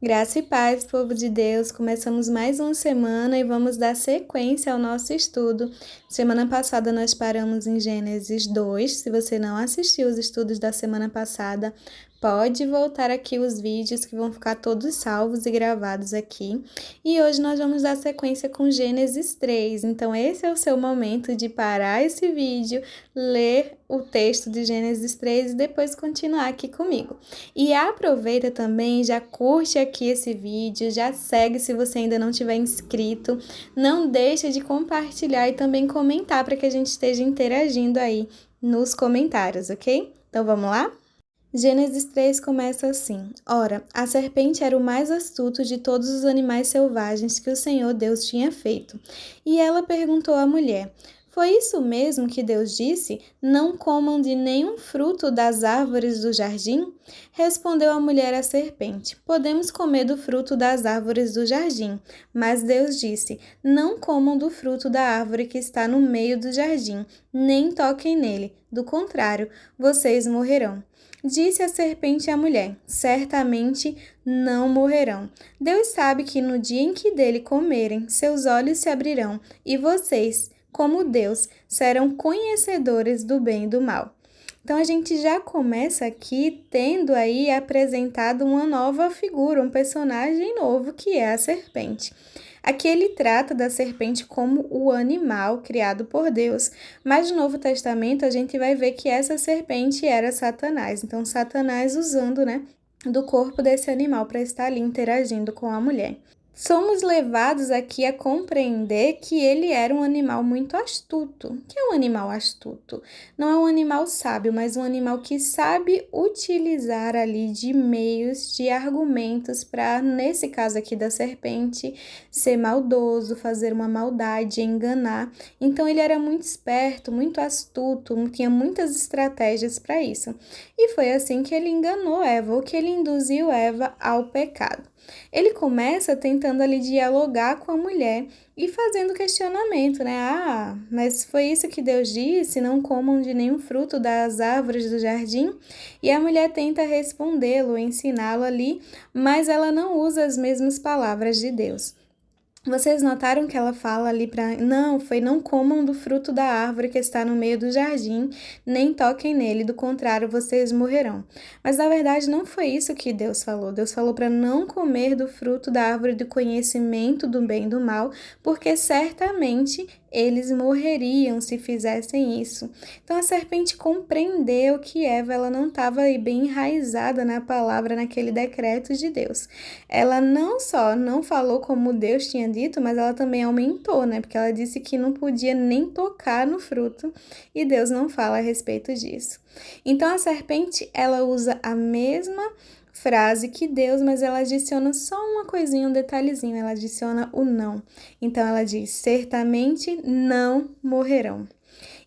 Graça e paz, povo de Deus. Começamos mais uma semana e vamos dar sequência ao nosso estudo. Semana passada nós paramos em Gênesis 2. Se você não assistiu os estudos da semana passada, pode voltar aqui os vídeos que vão ficar todos salvos e gravados aqui. E hoje nós vamos dar sequência com Gênesis 3. Então esse é o seu momento de parar esse vídeo, ler o texto de Gênesis 3 e depois continuar aqui comigo. E aproveita também, já curte aqui esse vídeo, já segue se você ainda não tiver inscrito, não deixa de compartilhar e também comentar para que a gente esteja interagindo aí nos comentários, ok? Então vamos lá? Gênesis 3 começa assim: Ora, a serpente era o mais astuto de todos os animais selvagens que o Senhor Deus tinha feito. E ela perguntou à mulher: Foi isso mesmo que Deus disse? Não comam de nenhum fruto das árvores do jardim? Respondeu a mulher à serpente: Podemos comer do fruto das árvores do jardim. Mas Deus disse: Não comam do fruto da árvore que está no meio do jardim, nem toquem nele. Do contrário, vocês morrerão. Disse a serpente à mulher: Certamente não morrerão. Deus sabe que no dia em que dele comerem, seus olhos se abrirão, e vocês, como Deus, serão conhecedores do bem e do mal. Então a gente já começa aqui tendo aí apresentado uma nova figura, um personagem novo que é a serpente. Aqui ele trata da serpente como o animal criado por Deus, mas no Novo Testamento a gente vai ver que essa serpente era Satanás. Então Satanás usando, do corpo desse animal para estar ali interagindo com a mulher. Somos levados aqui a compreender que ele era um animal muito astuto. O que é um animal astuto? Não é um animal sábio, mas um animal que sabe utilizar ali de meios, de argumentos para, nesse caso aqui da serpente, ser maldoso, fazer uma maldade, enganar. Então ele era muito esperto, muito astuto, tinha muitas estratégias para isso. E foi assim que ele enganou Eva, ou que ele induziu Eva ao pecado. Ele começa tentando ali dialogar com a mulher e fazendo questionamento, mas foi isso que Deus disse, não comam de nenhum fruto das árvores do jardim? E a mulher tenta respondê-lo, ensiná-lo ali, mas ela não usa as mesmas palavras de Deus. Vocês notaram que ela fala ali não comam do fruto da árvore que está no meio do jardim, nem toquem nele, do contrário, vocês morrerão. Mas na verdade não foi isso que Deus falou. Deus falou para não comer do fruto da árvore do conhecimento do bem e do mal, porque certamente eles morreriam se fizessem isso. Então a serpente compreendeu que Eva ela não estava bem enraizada na palavra, naquele decreto de Deus. Ela não só não falou como Deus tinha dito, mas ela também aumentou, porque ela disse que não podia nem tocar no fruto e Deus não fala a respeito disso. Então a serpente ela usa a mesma frase que Deus, mas ela adiciona só uma coisinha, um detalhezinho, ela adiciona o não. Então ela diz: certamente não morrerão.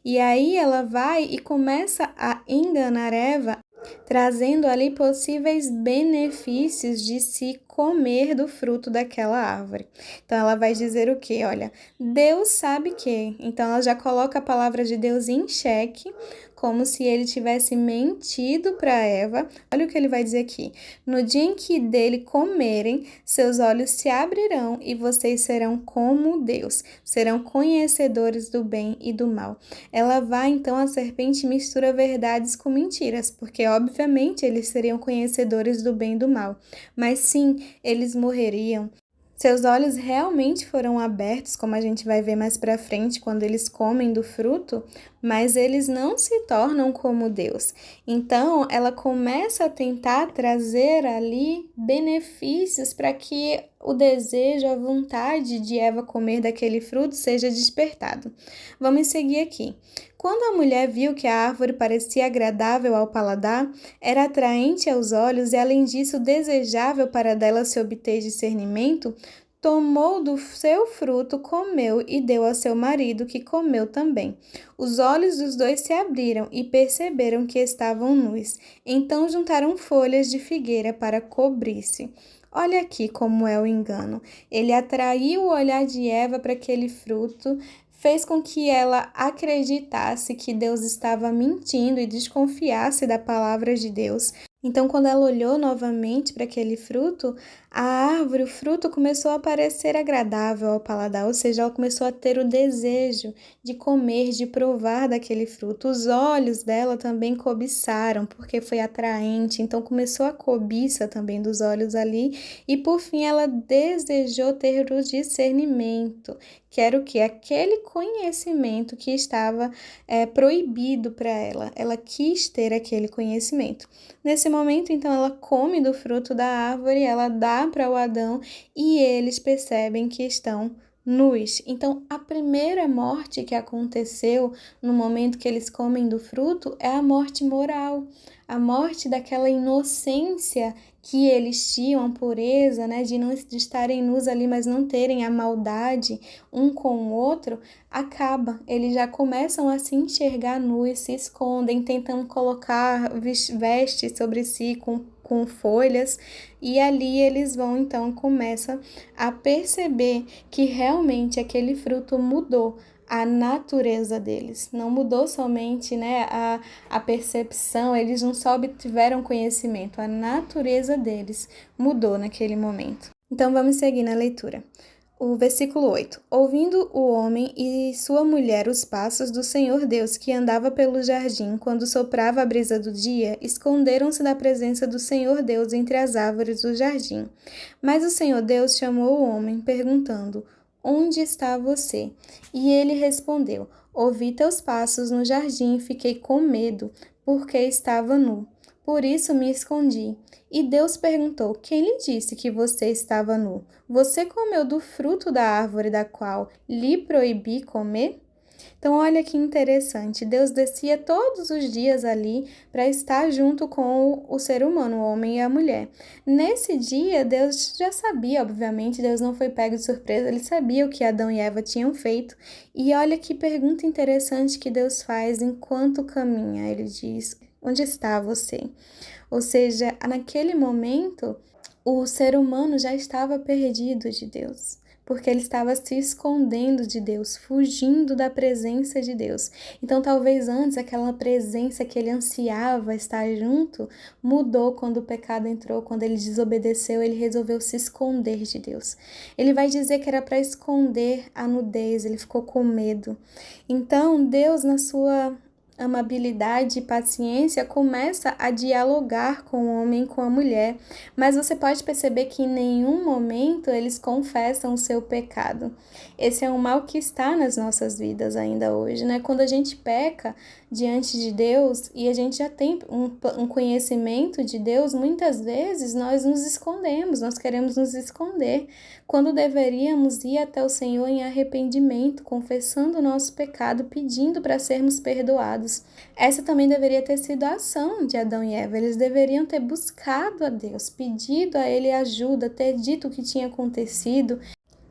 E aí ela vai e começa a enganar Eva, trazendo ali possíveis benefícios de se comer do fruto daquela árvore. Então ela vai dizer o quê? Olha, Deus sabe que. Então ela já coloca a palavra de Deus em xeque, como se ele tivesse mentido para Eva. Olha o que ele vai dizer aqui: no dia em que dele comerem, seus olhos se abrirão e vocês serão como Deus, serão conhecedores do bem e do mal. Ela vai, então, a serpente mistura verdades com mentiras, porque obviamente eles seriam conhecedores do bem e do mal, mas sim, eles morreriam. Seus olhos realmente foram abertos, como a gente vai ver mais para frente, quando eles comem do fruto, mas eles não se tornam como Deus. Então, ela começa a tentar trazer ali benefícios para que o desejo, a vontade de Eva comer daquele fruto seja despertado. Vamos seguir aqui. Quando a mulher viu que a árvore parecia agradável ao paladar, era atraente aos olhos e, além disso, desejável para dela se obter discernimento, tomou do seu fruto, comeu e deu ao seu marido, que comeu também. Os olhos dos dois se abriram e perceberam que estavam nus. Então juntaram folhas de figueira para cobrir-se. Olha aqui como é o engano. Ele atraiu o olhar de Eva para aquele fruto, fez com que ela acreditasse que Deus estava mentindo e desconfiasse da palavra de Deus, Então, quando ela olhou novamente para aquele fruto, a árvore, o fruto começou a parecer agradável ao paladar, ou seja, ela começou a ter o desejo de comer, de provar daquele fruto. Os olhos dela também cobiçaram, porque foi atraente, então começou a cobiça também dos olhos ali, e por fim ela desejou ter o discernimento, que era o que? Aquele conhecimento que estava proibido para ela. Ela quis ter aquele conhecimento. Nesse momento, então, ela come do fruto da árvore, ela dá para o Adão e eles percebem que estão nus. Então, a primeira morte que aconteceu no momento que eles comem do fruto é a morte moral, a morte daquela inocência que eles tinham, a pureza, né, de estarem nus ali, mas não terem a maldade um com o outro, acaba. Eles já começam a se enxergar nus, se escondem, tentam colocar vestes sobre si com folhas, e ali eles vão, então, começam a perceber que realmente aquele fruto mudou a natureza deles. Não mudou somente, né, a percepção, eles não só obtiveram conhecimento, a natureza deles mudou naquele momento. Então vamos seguir na leitura. O versículo 8. Ouvindo o homem e sua mulher os passos do Senhor Deus que andava pelo jardim quando soprava a brisa do dia, esconderam-se da presença do Senhor Deus entre as árvores do jardim. Mas o Senhor Deus chamou o homem, perguntando: Onde está você? E ele respondeu: Ouvi teus passos no jardim e fiquei com medo, porque estava nu. Por isso me escondi. E Deus perguntou: Quem lhe disse que você estava nu? Você comeu do fruto da árvore da qual lhe proibi comer? Então, olha que interessante. Deus descia todos os dias ali para estar junto com o ser humano, o homem e a mulher. Nesse dia, Deus já sabia, obviamente, Deus não foi pego de surpresa, ele sabia o que Adão e Eva tinham feito. E olha que pergunta interessante que Deus faz enquanto caminha. Ele diz: Onde está você? Ou seja, naquele momento, o ser humano já estava perdido de Deus, porque ele estava se escondendo de Deus, fugindo da presença de Deus. Então, talvez antes aquela presença que ele ansiava estar junto mudou quando o pecado entrou, quando ele desobedeceu, ele resolveu se esconder de Deus. Ele vai dizer que era para esconder a nudez, ele ficou com medo. Então, Deus, na sua amabilidade e paciência, começa a dialogar com o homem e com a mulher, mas você pode perceber que em nenhum momento eles confessam o seu pecado. Esse é um mal que está nas nossas vidas ainda hoje, né? Quando a gente peca diante de Deus e a gente já tem um conhecimento de Deus, muitas vezes nós nos escondemos, nós queremos nos esconder, quando deveríamos ir até o Senhor em arrependimento, confessando o nosso pecado, pedindo para sermos perdoados. Essa também deveria ter sido a ação de Adão e Eva. Eles deveriam ter buscado a Deus, pedido a Ele ajuda, ter dito o que tinha acontecido.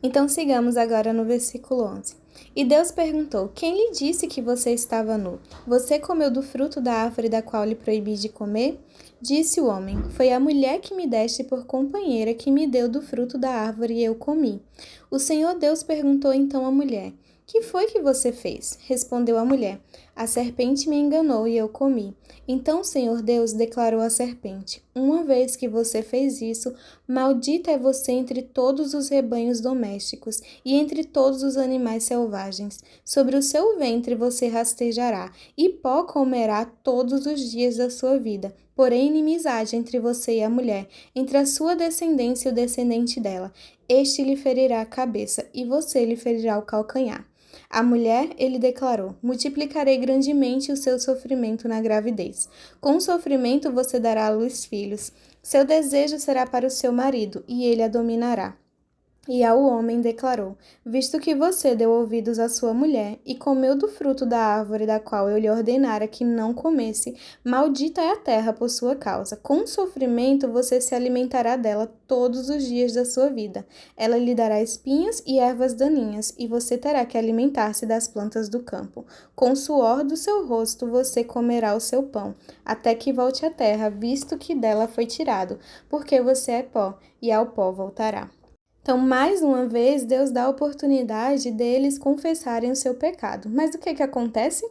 Então sigamos agora no versículo 11. E Deus perguntou: Quem lhe disse que você estava nu? Você comeu do fruto da árvore da qual lhe proibi de comer? Disse o homem: Foi a mulher que me deste por companheira que me deu do fruto da árvore e eu comi. O Senhor Deus perguntou então à mulher: Que foi que você fez? Respondeu a mulher: A serpente me enganou e eu comi. Então o Senhor Deus declarou à serpente: Uma vez que você fez isso, maldita é você entre todos os rebanhos domésticos e entre todos os animais selvagens. Sobre o seu ventre você rastejará, e pó comerá todos os dias da sua vida. Porém, inimizade entre você e a mulher, entre a sua descendência e o descendente dela. Este lhe ferirá a cabeça, e você lhe ferirá o calcanhar. A mulher, ele declarou: Multiplicarei grandemente o seu sofrimento na gravidez. Com o sofrimento você dará à luz filhos. Seu desejo será para o seu marido, e ele a dominará. E ao homem declarou: Visto que você deu ouvidos à sua mulher e comeu do fruto da árvore da qual eu lhe ordenara que não comesse, maldita é a terra por sua causa. Com sofrimento você se alimentará dela todos os dias da sua vida. Ela lhe dará espinhos e ervas daninhas, e você terá que alimentar-se das plantas do campo. Com o suor do seu rosto você comerá o seu pão, até que volte à terra, visto que dela foi tirado, porque você é pó, e ao pó voltará. Então, mais uma vez, Deus dá a oportunidade deles confessarem o seu pecado. Mas o que acontece?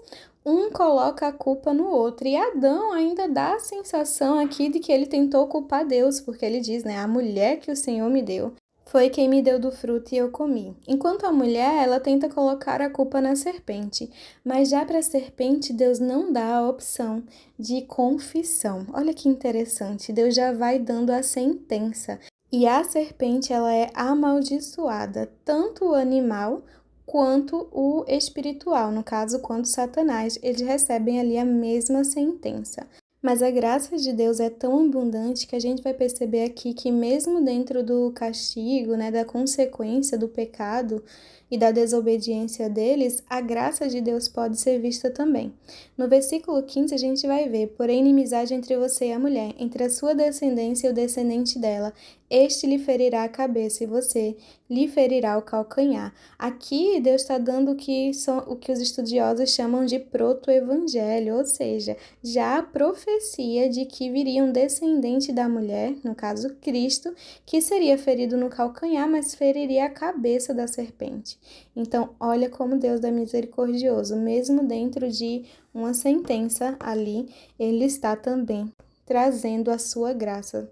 um coloca a culpa no outro. E Adão ainda dá a sensação aqui de que ele tentou culpar Deus, porque ele diz, né, a mulher que o Senhor me deu foi quem me deu do fruto e eu comi. Enquanto a mulher, ela tenta colocar a culpa na serpente, mas já para a serpente, Deus não dá a opção de confissão. Olha que interessante, Deus já vai dando a sentença. E a serpente, ela é amaldiçoada, tanto o animal quanto o espiritual. No caso, quanto Satanás, eles recebem ali a mesma sentença. Mas a graça de Deus é tão abundante que a gente vai perceber aqui que mesmo dentro do castigo, né, da consequência do pecado e da desobediência deles, a graça de Deus pode ser vista também. No versículo 15 a gente vai ver, porém inimizade entre você e a mulher, entre a sua descendência e o descendente dela. Este lhe ferirá a cabeça e você lhe ferirá o calcanhar. Aqui Deus está dando o que os estudiosos chamam de proto-evangelho, ou seja, já a profecia de que viria um descendente da mulher, no caso Cristo, que seria ferido no calcanhar, mas feriria a cabeça da serpente. Então, olha como Deus é misericordioso, mesmo dentro de uma sentença ali, ele está também trazendo a sua graça.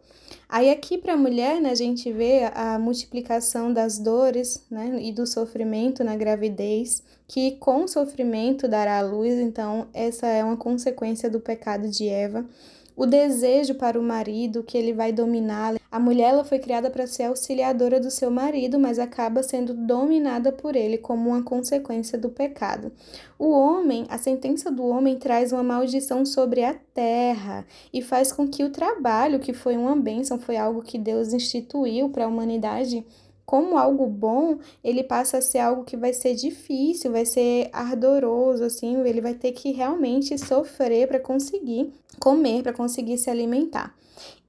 Aí aqui para a mulher, né, a gente vê a multiplicação das dores, né, e do sofrimento na gravidez, que com sofrimento dará à luz, então essa é uma consequência do pecado de Eva. O desejo para o marido, que ele vai dominá-la. A mulher ela foi criada para ser auxiliadora do seu marido, mas acaba sendo dominada por ele como uma consequência do pecado. O homem, a sentença do homem traz uma maldição sobre a terra e faz com que o trabalho, que foi uma bênção, foi algo que Deus instituiu para a humanidade, como algo bom, ele passa a ser algo que vai ser difícil, vai ser ardoroso, assim, ele vai ter que realmente sofrer para conseguir comer, para conseguir se alimentar.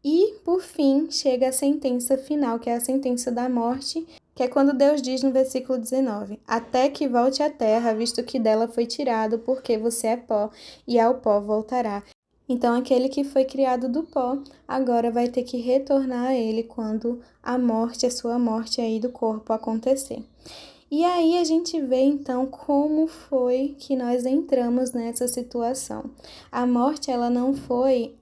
E, por fim, chega a sentença final, que é a sentença da morte, que é quando Deus diz no versículo 19: até que volte à terra, visto que dela foi tirado, porque você é pó, e ao pó voltará. Então, aquele que foi criado do pó, agora vai ter que retornar a ele quando a morte, a sua morte aí do corpo acontecer. E aí a gente vê então como foi que nós entramos nessa situação. A morte ela não foi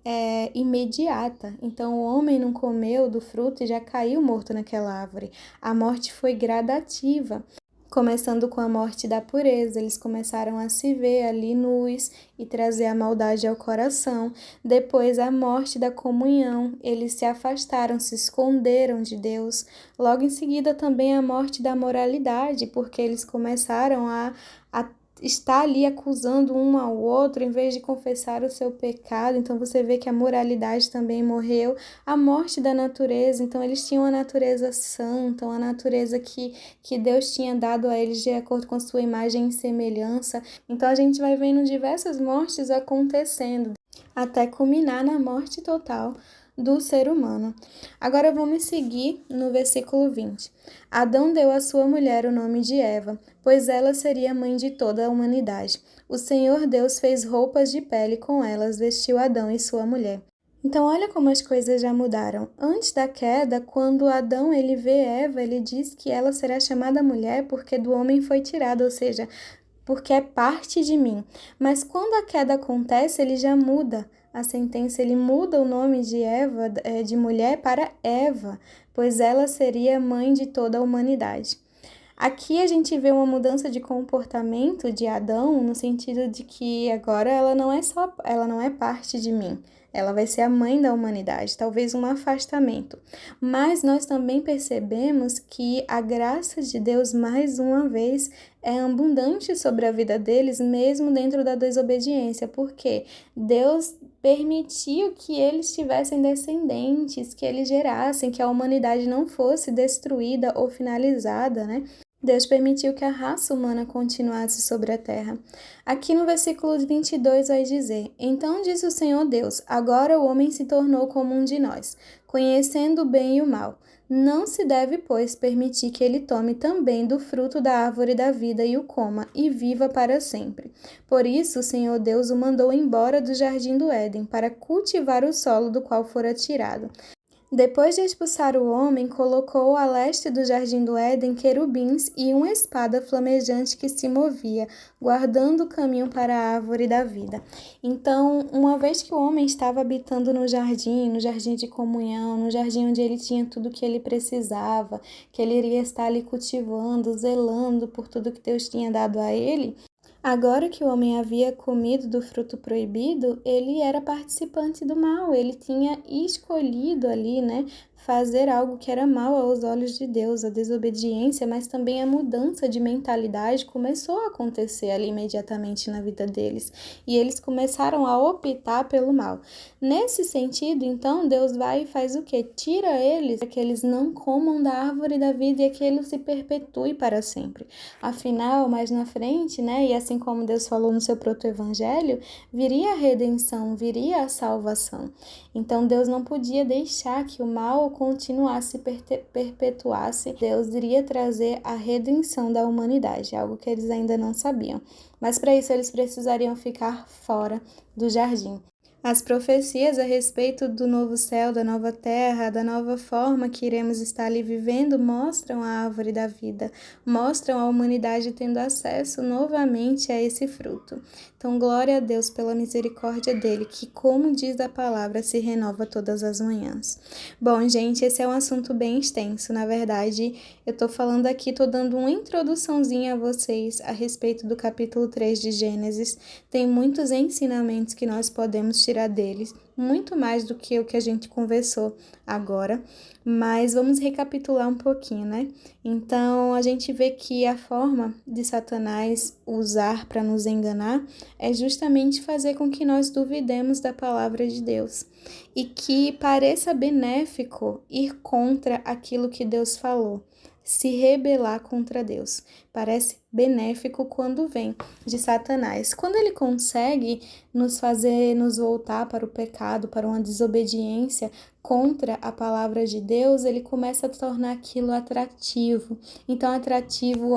imediata, então o homem não comeu do fruto e já caiu morto naquela árvore. A morte foi gradativa. Começando com a morte da pureza, eles começaram a se ver ali nus e trazer a maldade ao coração. Depois, a morte da comunhão, eles se afastaram, se esconderam de Deus. Logo em seguida, também a morte da moralidade, porque eles começaram a está ali acusando um ao outro em vez de confessar o seu pecado. Então você vê que a moralidade também morreu. A morte da natureza, então eles tinham a natureza santa, uma natureza que Deus tinha dado a eles de acordo com a sua imagem e semelhança. Então a gente vai vendo diversas mortes acontecendo, até culminar na morte total do ser humano. Agora vamos seguir no versículo 20. Adão deu à sua mulher o nome de Eva, pois ela seria mãe de toda a humanidade. O Senhor Deus fez roupas de pele com elas, vestiu Adão e sua mulher. Então olha como as coisas já mudaram. Antes da queda, quando Adão ele vê Eva, ele diz que ela será chamada mulher porque do homem foi tirada, ou seja, porque é parte de mim. Mas quando a queda acontece, ele já muda a sentença, ele muda o nome de Eva, de mulher, para Eva, pois ela seria mãe de toda a humanidade. Aqui a gente vê uma mudança de comportamento de Adão, no sentido de que agora ela não é parte de mim. Ela vai ser a mãe da humanidade, talvez um afastamento. Mas nós também percebemos que a graça de Deus, mais uma vez, é abundante sobre a vida deles, mesmo dentro da desobediência, porque Deus permitiu que eles tivessem descendentes, que eles gerassem, que a humanidade não fosse destruída ou finalizada, né? Deus permitiu que a raça humana continuasse sobre a terra. Aqui no versículo 22 vai dizer: então disse o Senhor Deus, agora o homem se tornou como um de nós, conhecendo o bem e o mal. Não se deve, pois, permitir que ele tome também do fruto da árvore da vida e o coma, e viva para sempre. Por isso o Senhor Deus o mandou embora do jardim do Éden, para cultivar o solo do qual fora tirado. Depois de expulsar o homem, colocou a leste do jardim do Éden querubins e uma espada flamejante que se movia, guardando o caminho para a árvore da vida. Então, uma vez que o homem estava habitando no jardim de comunhão, no jardim onde ele tinha tudo que ele precisava, que ele iria estar ali cultivando, zelando por tudo que Deus tinha dado a ele, agora que o homem havia comido do fruto proibido, ele era participante do mal, ele tinha escolhido ali, né, fazer algo que era mal aos olhos de Deus, a desobediência, mas também a mudança de mentalidade começou a acontecer ali imediatamente na vida deles, e eles começaram a optar pelo mal. Nesse sentido, então, Deus vai e faz o quê? Tira eles para que eles não comam da árvore da vida e aquilo se perpetue para sempre. Afinal, mais na frente, né, e assim como Deus falou no seu proto-evangelho, viria a redenção, viria a salvação. Então Deus não podia deixar que o mal continuasse, perpetuasse. Deus iria trazer a redenção da humanidade, algo que eles ainda não sabiam. Mas para isso eles precisariam ficar fora do jardim. As profecias a respeito do novo céu, da nova terra, da nova forma que iremos estar ali vivendo mostram a árvore da vida, mostram a humanidade tendo acesso novamente a esse fruto. Então, glória a Deus pela misericórdia dele, que, como diz a palavra, se renova todas as manhãs. Bom, gente, esse é um assunto bem extenso. Na verdade, eu tô falando aqui, tô dando uma introduçãozinha a vocês a respeito do capítulo 3 de Gênesis. Tem muitos ensinamentos que nós podemos tirar deles, muito mais do que o que a gente conversou agora, mas vamos recapitular um pouquinho, né? Então, a gente vê que a forma de Satanás usar para nos enganar é justamente fazer com que nós duvidemos da palavra de Deus e que pareça benéfico ir contra aquilo que Deus falou, se rebelar contra Deus. Parece benéfico quando vem de Satanás. Quando ele consegue nos fazer nos voltar para o pecado, para uma desobediência contra a palavra de Deus, ele começa a tornar aquilo atrativo. Então, atrativo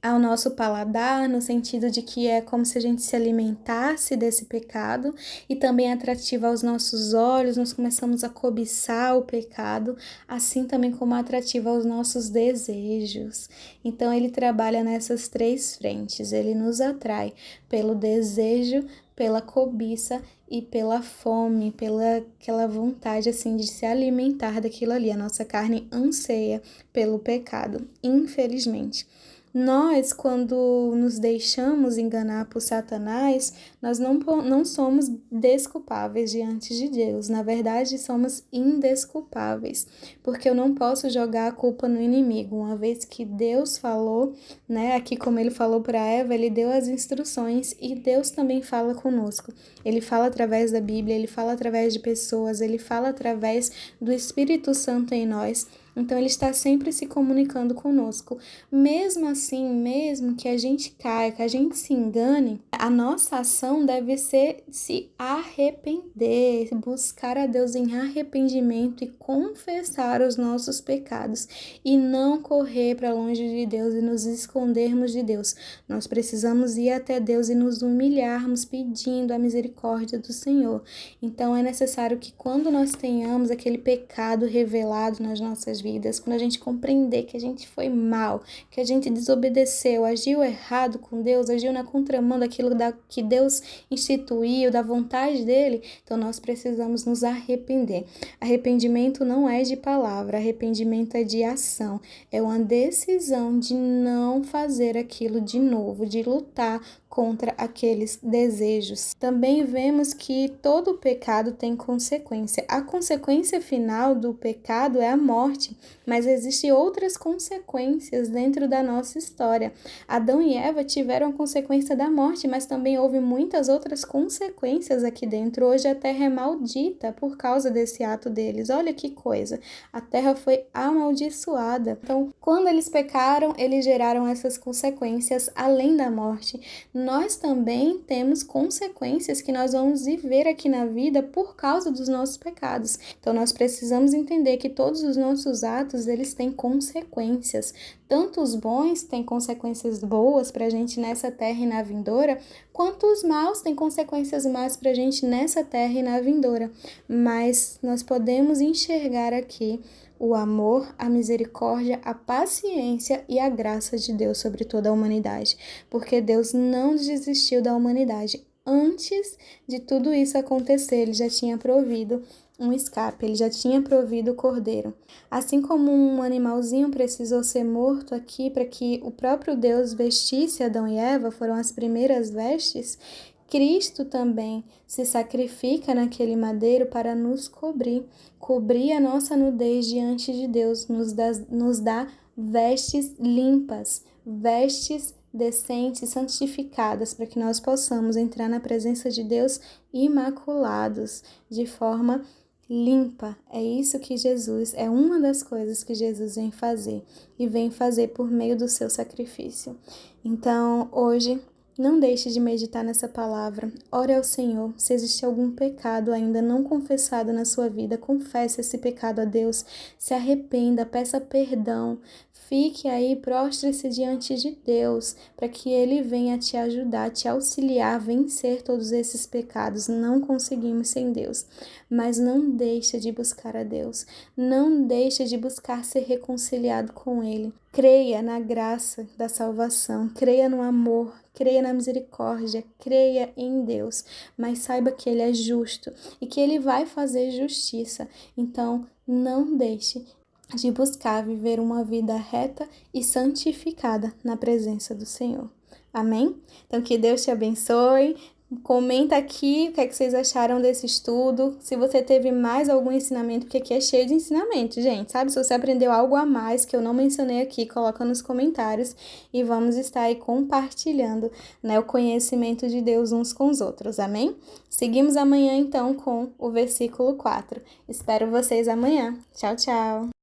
ao nosso paladar, no sentido de que é como se a gente se alimentasse desse pecado, e também atrativo aos nossos olhos, nós começamos a cobiçar o pecado, assim também como atrativo aos nossos desejos. Então, ele trabalha nessas três frentes, ele nos atrai pelo desejo, pela cobiça e pela fome, pela aquela vontade assim de se alimentar daquilo ali. A nossa carne anseia pelo pecado, infelizmente. Nós, quando nos deixamos enganar por Satanás, nós não somos desculpáveis diante de Deus. Na verdade, somos indesculpáveis, porque eu não posso jogar a culpa no inimigo. Uma vez que Deus falou, né, aqui como ele falou para Eva, ele deu as instruções e Deus também fala conosco. Ele fala através da Bíblia, ele fala através de pessoas, ele fala através do Espírito Santo em nós. Então, ele está sempre se comunicando conosco. Mesmo assim, mesmo que a gente caia, que a gente se engane, a nossa ação deve ser se arrepender, buscar a Deus em arrependimento e confessar os nossos pecados e não correr para longe de Deus e nos escondermos de Deus. Nós precisamos ir até Deus e nos humilharmos pedindo a misericórdia do Senhor. Então, é necessário que quando nós tenhamos aquele pecado revelado nas nossas vidas, quando a gente compreender que a gente foi mal, que a gente desobedeceu, agiu errado com Deus, agiu na contramão daquilo que Deus instituiu, da vontade dele, então nós precisamos nos arrepender. Arrependimento não é de palavra, arrependimento é de ação, é uma decisão de não fazer aquilo de novo, de lutar contra aqueles desejos. Também vemos que todo pecado tem consequência. A consequência final do pecado é a morte, mas existem outras consequências dentro da nossa história. Adão e Eva tiveram a consequência da morte, mas também houve muitas outras consequências aqui dentro. Hoje a terra é maldita por causa desse ato deles. Olha que coisa, a terra foi amaldiçoada. Então, quando eles pecaram, eles geraram essas consequências além da morte. Nós também temos consequências que nós vamos viver aqui na vida por causa dos nossos pecados. Então, nós precisamos entender que todos os nossos nossos atos, eles têm consequências. Tanto os bons têm consequências boas para a gente nessa terra e na vindoura, quanto os maus têm consequências más para a gente nessa terra e na vindoura. Mas nós podemos enxergar aqui o amor, a misericórdia, a paciência e a graça de Deus sobre toda a humanidade, porque Deus não desistiu da humanidade. Antes de tudo isso acontecer, Ele já tinha provido um escape, Ele já tinha provido o cordeiro. Assim como um animalzinho precisou ser morto aqui para que o próprio Deus vestisse Adão e Eva, foram as primeiras vestes, Cristo também se sacrifica naquele madeiro para nos cobrir a nossa nudez diante de Deus, nos dá vestes limpas, vestes decentes, santificadas, para que nós possamos entrar na presença de Deus imaculados, de forma limpa. É isso que Jesus, é uma das coisas que Jesus vem fazer, e vem fazer por meio do seu sacrifício. Então, hoje, não deixe de meditar nessa palavra. Ore ao Senhor. Se existe algum pecado ainda não confessado na sua vida, confesse esse pecado a Deus. Se arrependa, peça perdão. Fique aí, prostre-se diante de Deus, para que Ele venha te ajudar, te auxiliar a vencer todos esses pecados. Não conseguimos sem Deus, mas não deixe de buscar a Deus. Não deixe de buscar ser reconciliado com Ele. Creia na graça da salvação, creia no amor, creia na misericórdia, creia em Deus, mas saiba que Ele é justo e que Ele vai fazer justiça. Então, não deixe de buscar viver uma vida reta e santificada na presença do Senhor. Amém? Então, que Deus te abençoe. Comenta aqui o que é que vocês acharam desse estudo, se você teve mais algum ensinamento, porque aqui é cheio de ensinamento, gente, sabe? Se você aprendeu algo a mais que eu não mencionei aqui, coloca nos comentários e vamos estar aí compartilhando, né, o conhecimento de Deus uns com os outros, amém? Seguimos amanhã, então, com o versículo 4. Espero vocês amanhã. Tchau, tchau!